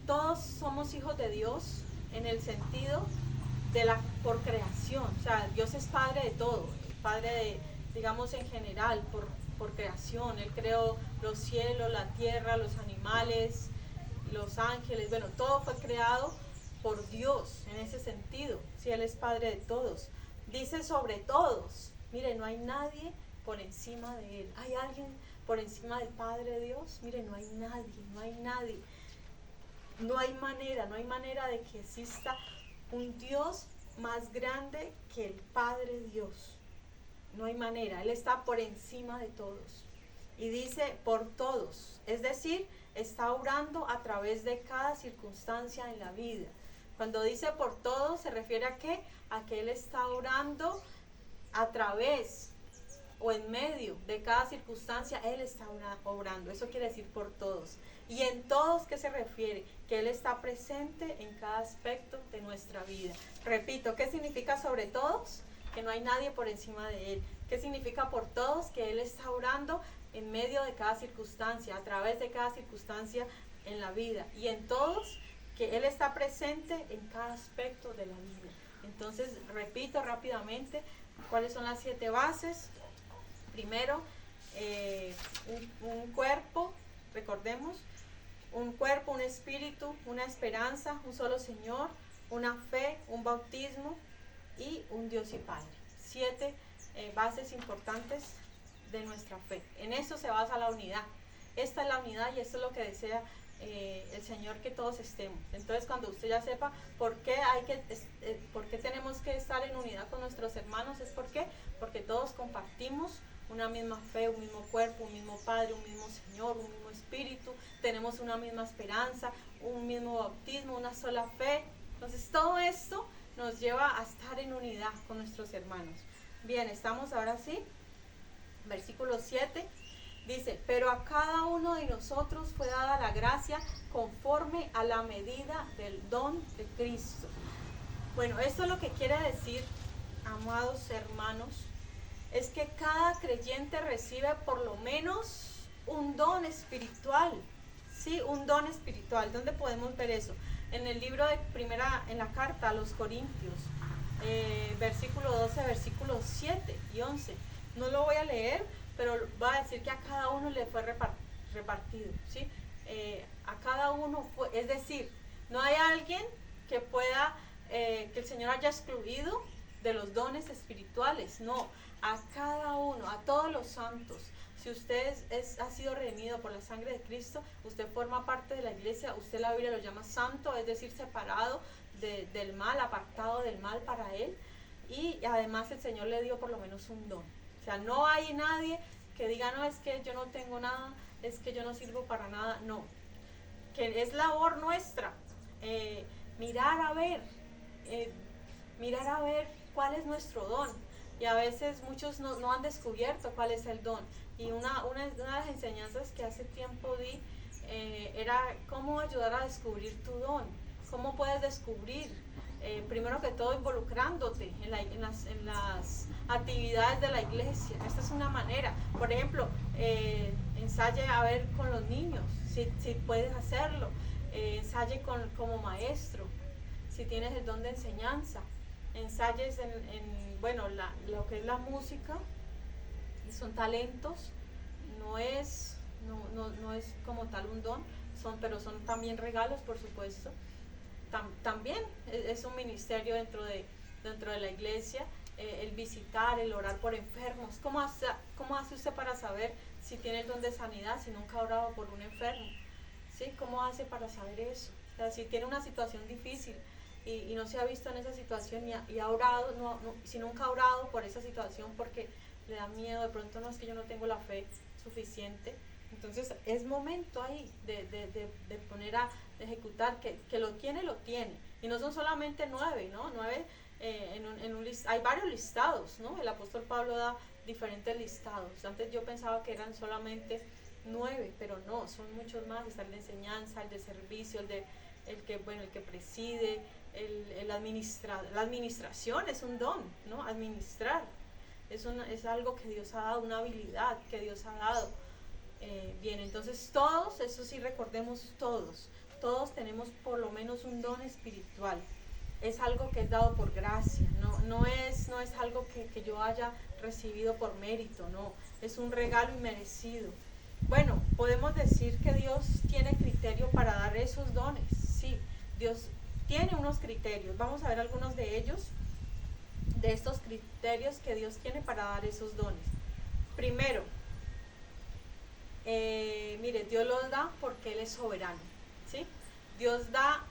todos somos hijos de Dios en el sentido por creación. O sea, Dios es Padre de todo, Padre de, digamos en general, por creación. Él creó los cielos, la tierra, los animales, los ángeles. Bueno, todo fue creado por Dios en ese sentido. Si Él es Padre de todos. Dice sobre todos. Mire, no hay nadie por encima de Él. ¿Hay alguien por encima del Padre Dios? Mire, no hay nadie. No hay manera de que exista un Dios más grande que el Padre Dios. No hay manera, Él está por encima de todos. Y dice por todos, es decir, está obrando a través de cada circunstancia en la vida. Cuando dice por todos, se refiere a ¿qué? A que Él está obrando a través o en medio de cada circunstancia. Él está obrando, eso quiere decir por todos. Y en todos, ¿qué se refiere? Que Él está presente en cada aspecto de nuestra vida. Repito, ¿qué significa sobre todos? Que no hay nadie por encima de Él. ¿Qué significa por todos? Que Él está obrando en medio de cada circunstancia, a través de cada circunstancia en la vida. Y en todos, que Él está presente en cada aspecto de la vida. Entonces, repito rápidamente, ¿cuáles son las 7 bases? Primero, un cuerpo, recordemos, un cuerpo, un espíritu, una esperanza, un solo Señor, una fe, un bautismo, y un Dios y Padre. 7 bases importantes de nuestra fe. En eso se basa la unidad. Esta es la unidad y esto es lo que desea el Señor, que todos estemos. Entonces, cuando usted ya sepa por qué tenemos que estar en unidad con nuestros hermanos, es porque todos compartimos una misma fe, un mismo cuerpo, un mismo Padre, un mismo Señor, un mismo Espíritu, tenemos una misma esperanza, un mismo bautismo, una sola fe. Entonces, todo esto nos lleva a estar en unidad con nuestros hermanos. Bien, estamos ahora sí, versículo 7. Dice, pero a cada uno de nosotros fue dada la gracia conforme a la medida del don de Cristo. Bueno, esto lo que quiere decir, amados hermanos, es que cada creyente recibe por lo menos un don espiritual. Sí, un don espiritual. ¿Dónde podemos ver eso? En el libro de en la carta a los Corintios, versículo 12, versículos 7 y 11. No lo voy a leer, pero va a decir que a cada uno le fue repartido, ¿sí? A cada uno fue, es decir, no hay alguien que pueda, que el Señor haya excluido de los dones espirituales, no, a cada uno, a todos los santos. Si usted ha sido redimido por la sangre de Cristo, usted forma parte de la iglesia, usted la Biblia lo llama santo, es decir, separado del mal, apartado del mal para Él, y además el Señor le dio por lo menos un don. O sea, no hay nadie que diga, no, es que yo no tengo nada, es que yo no sirvo para nada. No, que es labor nuestra mirar a ver cuál es nuestro don. Y a veces muchos no han descubierto cuál es el don. Y una de las enseñanzas que hace tiempo di era cómo ayudar a descubrir tu don. ¿Cómo puedes descubrir? Primero que todo, involucrándote en las actividades de la iglesia. Esta es una manera. Por ejemplo, ensaye a ver con los niños, si puedes hacerlo. Ensaye como maestro, si tienes el don de enseñanza. Ensayes lo que es la música. Son talentos, no es como tal un don, pero son también regalos, por supuesto. También es un ministerio dentro de la iglesia, el visitar, el orar por enfermos. ¿Cómo hace usted para saber si tiene el don de sanidad si nunca ha orado por un enfermo? ¿Sí? ¿Cómo hace para saber eso? O sea, si tiene una situación difícil y no se ha visto en esa situación y ha orado, si nunca ha orado por esa situación porque le da miedo, de pronto no, es que yo no tengo la fe suficiente. Entonces es momento ahí de poner a ejecutar, que lo tiene. Y no son solamente 9, ¿no? 9, hay varios listados, ¿no? El apóstol Pablo da diferentes listados. Antes yo pensaba que eran solamente 9, pero no, son muchos más. Está el de enseñanza, el de servicio, el que preside, la administración es un don, ¿no? Administrar. Es algo que Dios ha dado, una habilidad que Dios ha dado. Bien, entonces todos, eso sí, recordemos todos tenemos por lo menos un don espiritual. Es algo que es dado por gracia, no es algo que yo haya recibido por mérito, no, es un regalo inmerecido. Bueno, podemos decir que Dios tiene criterio para dar esos dones. Sí, Dios tiene unos criterios, vamos a ver algunos de ellos, de estos criterios que Dios tiene para dar esos dones. Primero, mire, Dios los da porque Él es soberano, ¿sí? Dios da,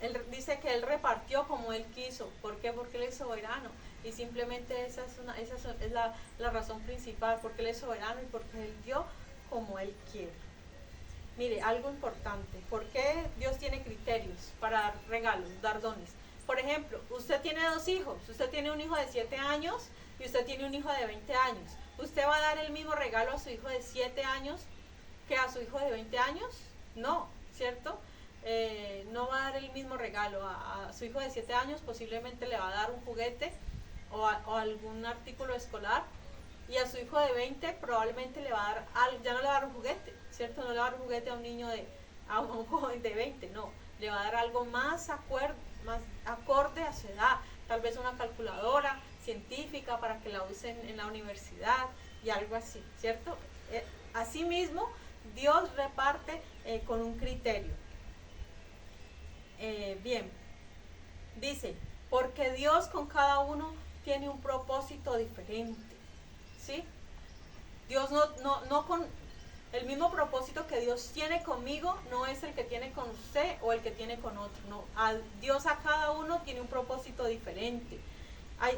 Él dice que Él repartió como Él quiso. ¿Por qué? Porque Él es soberano. Y simplemente esa es la razón principal, porque Él es soberano y porque Él dio como Él quiere. Mire, algo importante, ¿por qué Dios tiene criterios para dar regalos, dar dones? Por ejemplo, usted tiene 2 hijos, usted tiene un hijo de 7 años y usted tiene un hijo de 20 años. ¿Usted va a dar el mismo regalo a su hijo de 7 años que a su hijo de 20 años? No, ¿cierto? No va a dar el mismo regalo. A su hijo de 7 años posiblemente le va a dar un juguete o algún artículo escolar, y a su hijo de 20 probablemente le va a dar ya no le va a dar un juguete, ¿cierto? No le va a dar un juguete a un joven de 20, no. Le va a dar algo más acorde a su edad, tal vez una calculadora científica para que la usen en la universidad y algo así, ¿cierto? Asimismo, Dios reparte con un criterio. Bien, dice, porque Dios con cada uno tiene un propósito diferente, ¿sí? Dios no con el mismo propósito que Dios tiene conmigo, no es el que tiene con usted o el que tiene con otro, no. Dios a cada uno tiene un propósito diferente.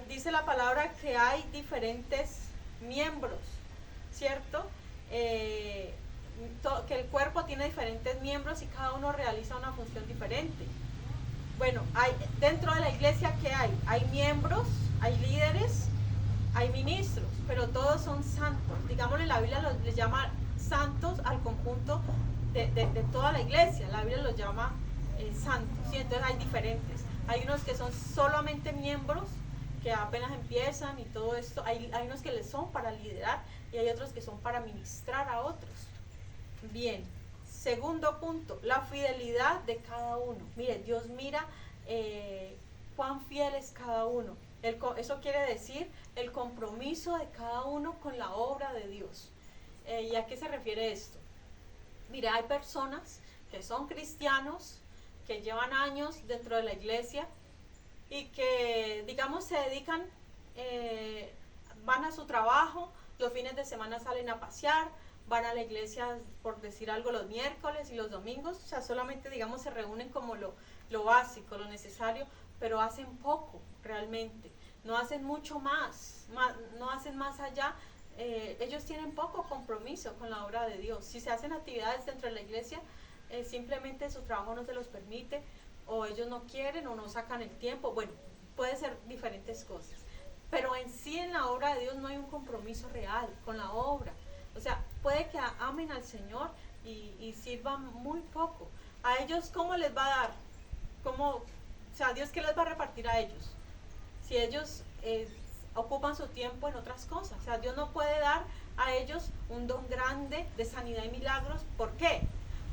Dice la palabra que hay diferentes miembros, ¿cierto? Que el cuerpo tiene diferentes miembros y cada uno realiza una función diferente. Bueno, dentro de la iglesia, ¿qué hay? Hay miembros, hay líderes, hay ministros, pero todos son santos. Digámosle, la Biblia les llama santos al conjunto de toda la iglesia. La Biblia los llama santos, ¿sí? Entonces hay diferentes. Hay unos que son solamente miembros, que apenas empiezan y todo esto. Hay unos que les son para liderar y hay otros que son para ministrar a otros. Bien, segundo punto, la fidelidad de cada uno. Mire, Dios mira cuán fiel es cada uno. Eso quiere decir el compromiso de cada uno con la obra de Dios. ¿Y a qué se refiere esto? Mire, hay personas que son cristianos, que llevan años dentro de la iglesia y que, digamos, se dedican, van a su trabajo, los fines de semana salen a pasear, van a la iglesia, por decir algo, los miércoles y los domingos, o sea, solamente, digamos, se reúnen como lo básico, lo necesario, pero hacen poco realmente, no hacen mucho más, no hacen más allá. Ellos tienen poco compromiso con la obra de Dios. Si se hacen actividades dentro de la iglesia, simplemente su trabajo no se los permite, o ellos no quieren o no sacan el tiempo. Bueno, puede ser diferentes cosas, pero en sí en la obra de Dios no hay un compromiso real con la obra. O sea, puede que amen al Señor y sirvan muy poco. A ellos, ¿cómo les va a dar? O sea, Dios, ¿qué les va a repartir a ellos? Si ellos ocupan su tiempo en otras cosas. O sea, Dios no puede dar a ellos un don grande de sanidad y milagros. ¿Por qué?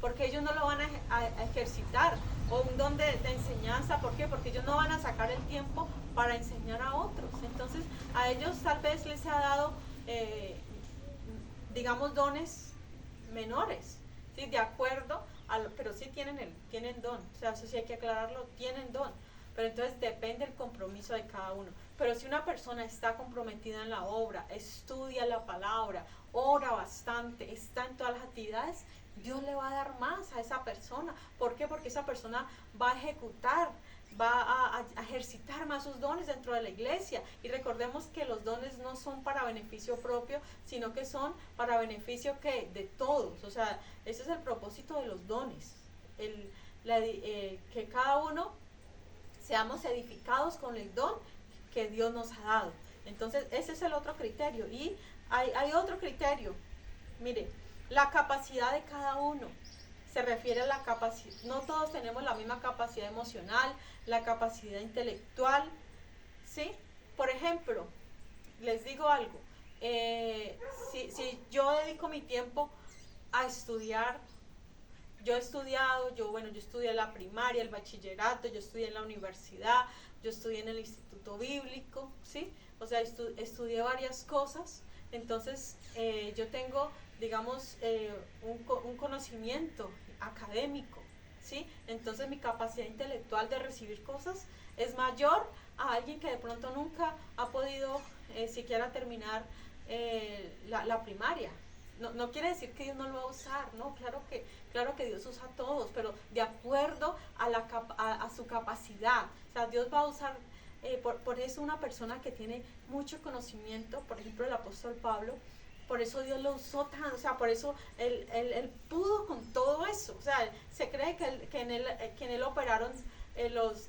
Porque ellos no lo van a ejercitar. O un don de enseñanza. ¿Por qué? Porque ellos no van a sacar el tiempo para enseñar a otros. Entonces, a ellos tal vez les ha dado, digamos, dones menores, ¿sí? De acuerdo pero sí tienen don. O sea, eso sí hay que aclararlo, tienen don. Pero entonces depende del compromiso de cada uno. Pero si una persona está comprometida en la obra, estudia la palabra, ora bastante, está en todas las actividades, Dios le va a dar más a esa persona. ¿Por qué? Porque esa persona va a ejecutar, va a ejercitar más sus dones dentro de la iglesia. Y recordemos que los dones no son para beneficio propio, sino que son para beneficio de todos. O sea, ese es el propósito de los dones. Que cada uno seamos edificados con el don que Dios nos ha dado. Entonces, ese es el otro criterio. Y hay otro criterio. Mire, la capacidad de cada uno. Se refiere a la capacidad. No todos tenemos la misma capacidad emocional, la capacidad intelectual, ¿sí? Por ejemplo, les digo algo. Si yo dedico mi tiempo a estudiar, yo he estudiado, yo estudié la primaria, el bachillerato, yo estudié en la universidad, yo estudié en el instituto bíblico, ¿sí? O sea, estudié varias cosas. Entonces, yo tengo, digamos, un conocimiento académico, ¿sí? Entonces, mi capacidad intelectual de recibir cosas es mayor a alguien que de pronto nunca ha podido siquiera terminar la primaria. No quiere decir que Dios no lo va a usar, ¿no? Claro que Dios usa a todos, pero de acuerdo a su capacidad. O sea, Dios va a usar, por eso una persona que tiene mucho conocimiento, por ejemplo el apóstol Pablo, por eso Dios lo usó tan, o sea, por eso él pudo con todo eso. O sea, se cree que en él operaron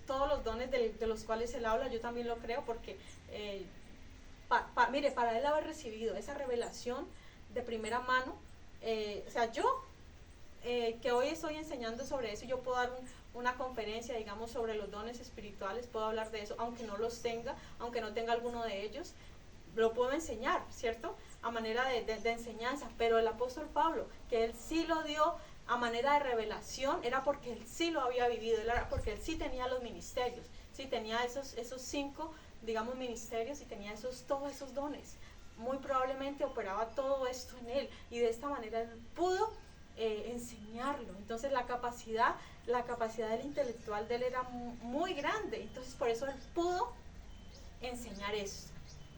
todos los dones de los cuales él habla. Yo también lo creo porque, mire, para él haber recibido esa revelación de primera mano, o sea, yo que hoy estoy enseñando sobre eso, yo puedo dar una conferencia, digamos, sobre los dones espirituales, puedo hablar de eso, aunque no los tenga, aunque no tenga alguno de ellos, lo puedo enseñar, ¿cierto? A manera de enseñanza. Pero el apóstol Pablo, que él sí lo dio a manera de revelación, era porque él sí lo había vivido, era porque él sí tenía los ministerios, sí tenía esos 5, digamos, ministerios, y tenía todos esos dones. Muy probablemente operaba todo esto en él, y de esta manera él pudo enseñarlo. Entonces la capacidad del intelectual de él era muy grande, entonces por eso él pudo enseñar eso,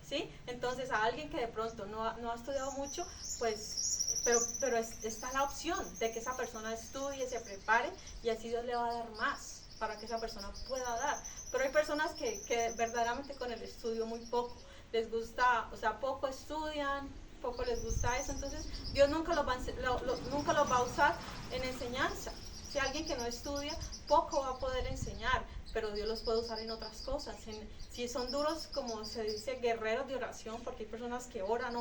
¿sí? Entonces a alguien que de pronto no ha estudiado mucho, pues, pero está la opción de que esa persona estudie, se prepare, y así Dios le va a dar más para que esa persona pueda dar. Pero hay personas que verdaderamente con el estudio muy poco les gusta, o sea, poco estudian, poco les gusta eso, entonces Dios nunca los va a usar en enseñanza. Si alguien que no estudia, poco va a poder enseñar, pero Dios los puede usar en otras cosas. Si son duros, como se dice, guerreros de oración, porque hay personas que oran,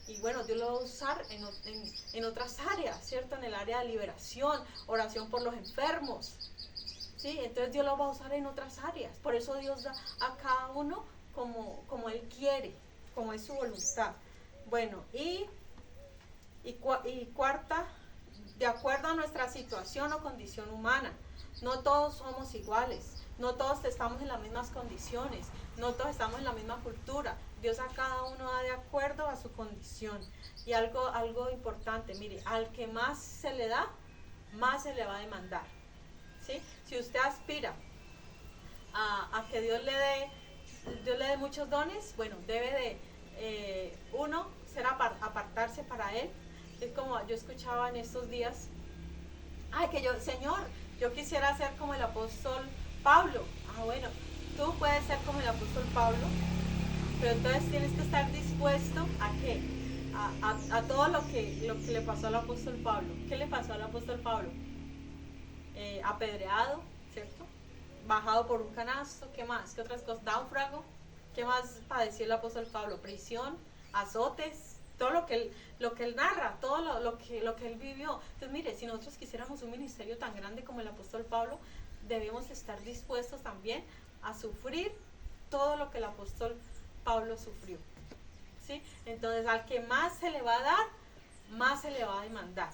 y bueno, Dios lo va a usar en otras áreas, ¿cierto? En el área de liberación, oración por los enfermos, ¿sí? Entonces Dios lo va a usar en otras áreas. Por eso Dios da a cada uno como Él quiere, como es su voluntad. Bueno, y cuarta, de acuerdo a nuestra situación o condición humana. No todos somos iguales, no todos estamos en las mismas condiciones, no todos estamos en la misma cultura. Dios a cada uno da de acuerdo a su condición. Y algo importante, mire, al que más se le da, más se le va a demandar, ¿sí? Si usted aspira a que Dios le dé muchos dones, bueno, debe de, uno, apartarse para Él. Es como yo escuchaba en estos días, ay, Señor, yo quisiera ser como el apóstol Pablo. Ah, bueno, tú puedes ser como el apóstol Pablo, pero entonces tienes que estar dispuesto ¿a qué? A todo lo que le pasó al apóstol Pablo. ¿Qué le pasó al apóstol Pablo? Apedreado, ¿cierto? Bajado por un canasto, ¿qué más? ¿Qué otras cosas? Náufrago, ¿qué más padeció el apóstol Pablo? Prisión, azotes, todo lo que él narra, todo lo que él vivió. Entonces, mire, si nosotros quisiéramos un ministerio tan grande como el apóstol Pablo, debemos estar dispuestos también a sufrir todo lo que el apóstol Pablo sufrió, ¿sí? Entonces, al que más se le va a dar, más se le va a demandar.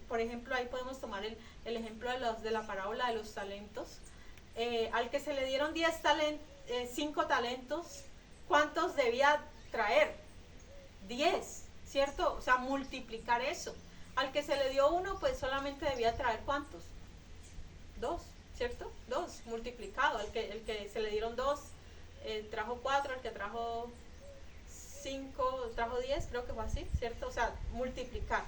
Por ejemplo, ahí podemos tomar el ejemplo de la parábola de los talentos. Al que se le dieron 5 talentos, ¿cuántos debía traer? 10, ¿cierto? O sea, multiplicar eso. Al que se le dio 1, pues solamente debía traer ¿cuántos? 2, ¿cierto? 2, multiplicado. El que se le dieron 2, trajo 4, el que trajo 5, trajo 10, creo que fue así, ¿cierto? O sea, multiplicar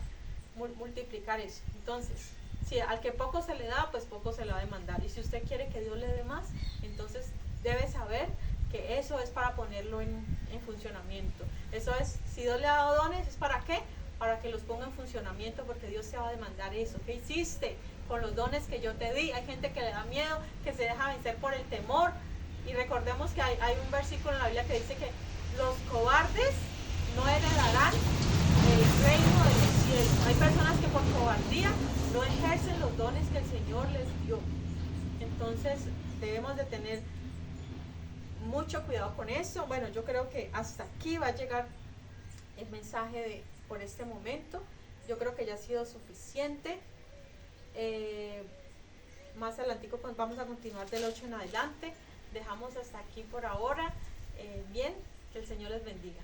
eso. Entonces, si al que poco se le da, pues poco se le va a demandar. Y si usted quiere que Dios le dé más, entonces debe saber que eso es para ponerlo en funcionamiento. Eso es, si Dios le ha dado dones, ¿es para qué? Para que los ponga en funcionamiento, porque Dios se va a demandar eso. ¿Qué hiciste con los dones que yo te di? Hay gente que le da miedo, que se deja vencer por el temor. Y recordemos que hay un versículo en la Biblia que dice que los cobardes no heredarán el reino de los cielos. Hay personas que por cobardía no ejercen los dones que el Señor les dio. Entonces debemos de tener mucho cuidado con eso. Bueno, yo creo que hasta aquí va a llegar el mensaje por este momento. Yo creo que ya ha sido suficiente. Más adelantico pues vamos a continuar del 8 en adelante. Dejamos hasta aquí por ahora. Bien, que el Señor les bendiga.